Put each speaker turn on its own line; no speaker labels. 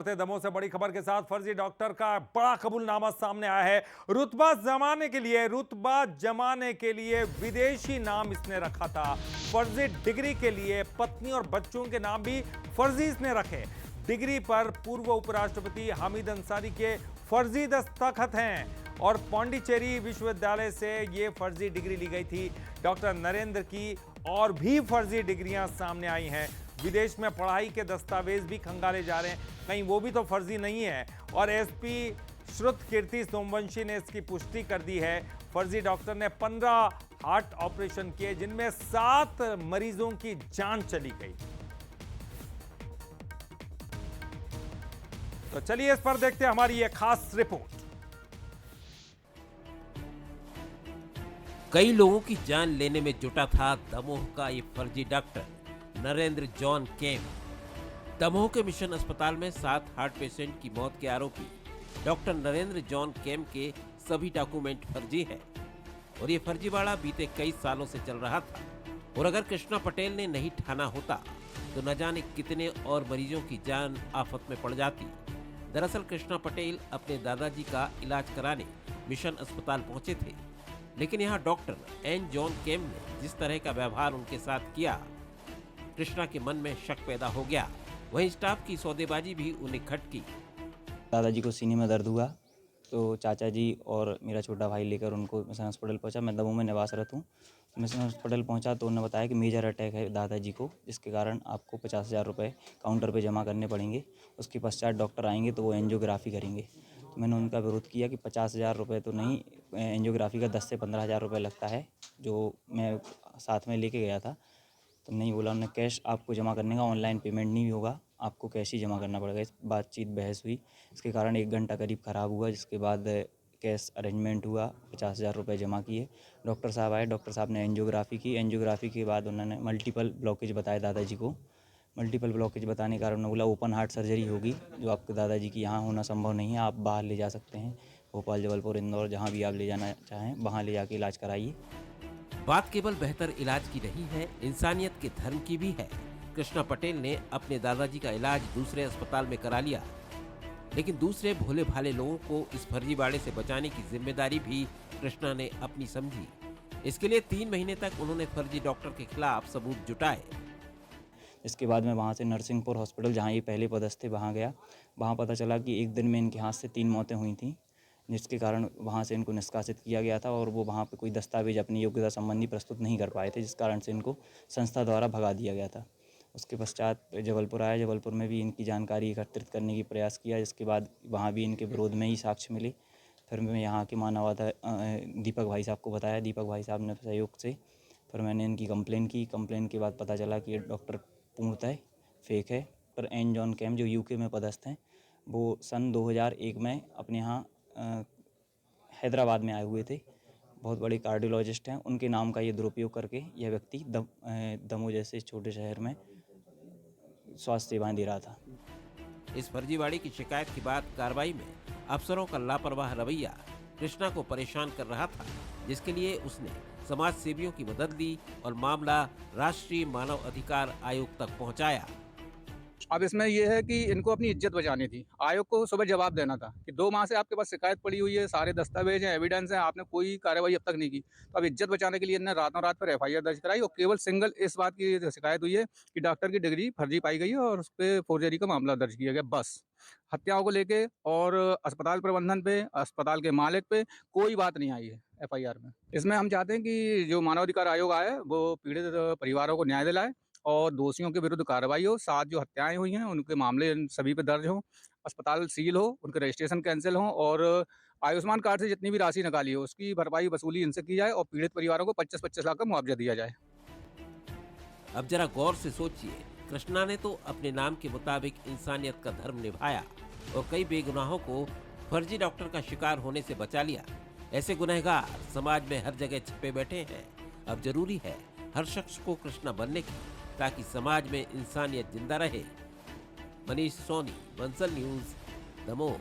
दमोह से बड़ी खबर के साथ फर्जी डॉक्टर का बड़ा कबूलनामा सामने आया है। रुतबा जमाने के लिए विदेशी नाम इसने रखा था। फर्जी डिग्री के लिए पत्नी और बच्चों के नाम भी फर्जी इसने रखे। डिग्री पर पूर्व उपराष्ट्रपति हामिद अंसारी के फर्जी दस्तखत हैं और पांडिचेरी विश्वविद्यालय से यह फर्जी डिग्री ली गई थी। डॉक्टर नरेंद्र की और भी फर्जी डिग्रियां सामने आई हैं। विदेश में पढ़ाई के दस्तावेज भी खंगाले जा रहे हैं, कहीं वो भी तो फर्जी नहीं है। और एसपी श्रुतकीर्ति सोमवंशी ने इसकी पुष्टि कर दी है। फर्जी डॉक्टर ने 15 हार्ट ऑपरेशन किए, जिनमें 7 मरीजों की जान चली गई। तो चलिए इस पर देखते हैं हमारी ये खास रिपोर्ट।
कई लोगों की जान लेने में जुटा था दमोह का ये फर्जी डॉक्टर नरेंद्र जॉन केम। दमोह के मिशन अस्पताल में 7 हार्ट पेशेंट की मौत के आरोपी डॉक्टर नरेंद्र जॉन केम के सभी डॉक्यूमेंट फर्जी हैं और ये फर्जीवाड़ा बीते कई सालों से चल रहा था। और अगर कृष्णा पटेल ने नहीं ठाना होता तो न जाने कितने और मरीजों की जान आफत में पड़ जाती। दरअसल कृष्णा पटेल अपने दादाजी का इलाज कराने मिशन अस्पताल पहुंचे थे, लेकिन यहाँ डॉक्टर एन जॉन केम ने जिस तरह का व्यवहार उनके साथ किया, कृष्णा के मन में शक पैदा हो गया। वहीं स्टाफ की सौदेबाजी भी उन्हें खटकी।
दादाजी को सीने में दर्द हुआ तो चाचा जी और मेरा छोटा भाई लेकर उनको मिशन हॉस्पिटल पहुंचा। मैं दमोह में निवासरत हूँ। मिशन हॉस्पिटल पहुंचा तो उन्होंने बताया कि मेजर अटैक है दादाजी को, जिसके कारण आपको 50,000 रुपये काउंटर पे जमा करने पड़ेंगे। उसके पश्चात डॉक्टर आएंगे तो वो एंजियोग्राफी करेंगे। तो मैंने उनका विरोध किया कि 50,000 रुपये तो नहीं, एंजियोग्राफी का 10 से 15,000 रुपये लगता है, जो मैं साथ में लेके गया था। तो नहीं बोला उन्होंने, कैश आपको जमा करने का, ऑनलाइन पेमेंट नहीं होगा, आपको कैश ही जमा करना पड़ेगा। इस बातचीत बहस हुई, इसके कारण 1 घंटा करीब ख़राब हुआ, जिसके बाद कैश अरेंजमेंट हुआ, 50,000 रुपये जमा किए। डॉक्टर साहब आए, डॉक्टर साहब ने एंजियोग्राफी की। एंजियोग्राफी के बाद उन्होंने मल्टीपल ब्लॉकेज बताया दादाजी को। मल्टीपल ब्लॉकेज बताने के कारण उन्होंने बोला ओपन हार्ट सर्जरी होगी, जो आपके दादाजी की यहाँ होना संभव नहीं है, आप बाहर ले जा सकते हैं, भोपाल, जबलपुर, इंदौर, जहाँ भी आप ले जाना चाहें वहाँ ले जाके इलाज कराइए।
बात केवल बेहतर इलाज की नहीं है, इंसानियत के धर्म की भी है। कृष्णा पटेल ने अपने दादाजी का इलाज दूसरे अस्पताल में करा लिया, लेकिन दूसरे भोले भाले लोगों को इस फर्जीवाड़े से बचाने की जिम्मेदारी भी कृष्णा ने अपनी समझी। इसके लिए 3 महीने तक उन्होंने फर्जी डॉक्टर के खिलाफ सबूत जुटाए।
इसके बाद मैं वहाँ से नरसिंहपुर हॉस्पिटल, जहाँ ये पहले पदस्थ थे, वहाँ गया। वहाँ पता चला कि एक दिन में इनके हाथ से 3 मौतें हुई थीं, जिसके कारण वहाँ से इनको निष्कासित किया गया था और वो वहाँ पे कोई दस्तावेज अपनी योग्यता संबंधी प्रस्तुत नहीं कर पाए थे, जिस कारण से इनको संस्था द्वारा भगा दिया गया था। उसके पश्चात जबलपुर आया। जबलपुर में भी इनकी जानकारी एकत्रित करने की प्रयास किया, जिसके बाद वहाँ भी इनके विरोध में ही साक्ष्य मिले। फिर मैं यहाँ के दीपक भाई साहब को बताया। दीपक भाई साहब ने सहयोग से फिर मैंने इनकी कंप्लेन की। कंप्लेन के बाद पता चला कि ये डॉक्टर पूर्णतः फेक है। पर एन जॉन केम, जो यूके में पदस्थ हैं, वो सन 2001 में अपने यहाँ हैदराबाद में आए हुए थे। बहुत बड़े कार्डियोलॉजिस्ट हैं। उनके नाम का ये दुरुपयोग करके यह व्यक्ति दमोह जैसे छोटे शहर में स्वास्थ्य सेवाएं दे रहा था।
इस फर्जीवाड़े की शिकायत के बाद कार्रवाई में अफसरों का लापरवाह रवैया कृष्णा को परेशान कर रहा था, जिसके लिए उसने समाज सेवियों की मदद ली और मामला राष्ट्रीय मानव अधिकार आयोग तक पहुंचाया।
अब इसमें ये है कि इनको अपनी इज्जत बचानी थी। आयोग को सुबह जवाब देना था कि 2 माह से आपके पास शिकायत पड़ी हुई है, सारे दस्तावेज हैं, एविडेंस हैं, आपने कोई कार्रवाई अब तक नहीं की। तो अब इज्जत बचाने के लिए इन्होंने रातों रात पर एफआईआर दर्ज कराई और केवल सिंगल इस बात की शिकायत हुई है कि डॉक्टर की डिग्री फर्जी पाई गई है और उस पर फोर्जरी का मामला दर्ज किया गया। बस हत्याओं को लेके और अस्पताल प्रबंधन पे, अस्पताल के मालिक पे कोई बात नहीं आई है एफआईआर में। इसमें हम चाहते हैं कि जो मानवाधिकार आयोग आए वो पीड़ित परिवारों को न्याय दिलाए और दोषियों के विरुद्ध कार्रवाई हो। 7 जो हत्याएं हुई हैं उनके मामले सभी पे दर्ज हो, अस्पताल सील हो, उनके रजिस्ट्रेशन कैंसिल हो और आयुष्मान कार्ड से जितनी भी राशि निकाली हो उसकी भरपाई वसूली इनसे की जाए और पीड़ित परिवारों को 25-25 लाख का मुआवजा दिया जाए।
अब जरा गौर से सोचिए, कृष्णा ने तो अपने नाम के मुताबिक इंसानियत का धर्म निभाया और कई बेगुनाहों को फर्जी डॉक्टर का शिकार होने से बचा लिया। ऐसे गुनहगार समाज में हर जगह छिपे बैठे हैं। अब जरूरी है हर शख्स को कृष्णा बनने की, ताकि समाज में इंसानियत जिंदा रहे। मनीष सोनी, बंसल न्यूज, दमोह।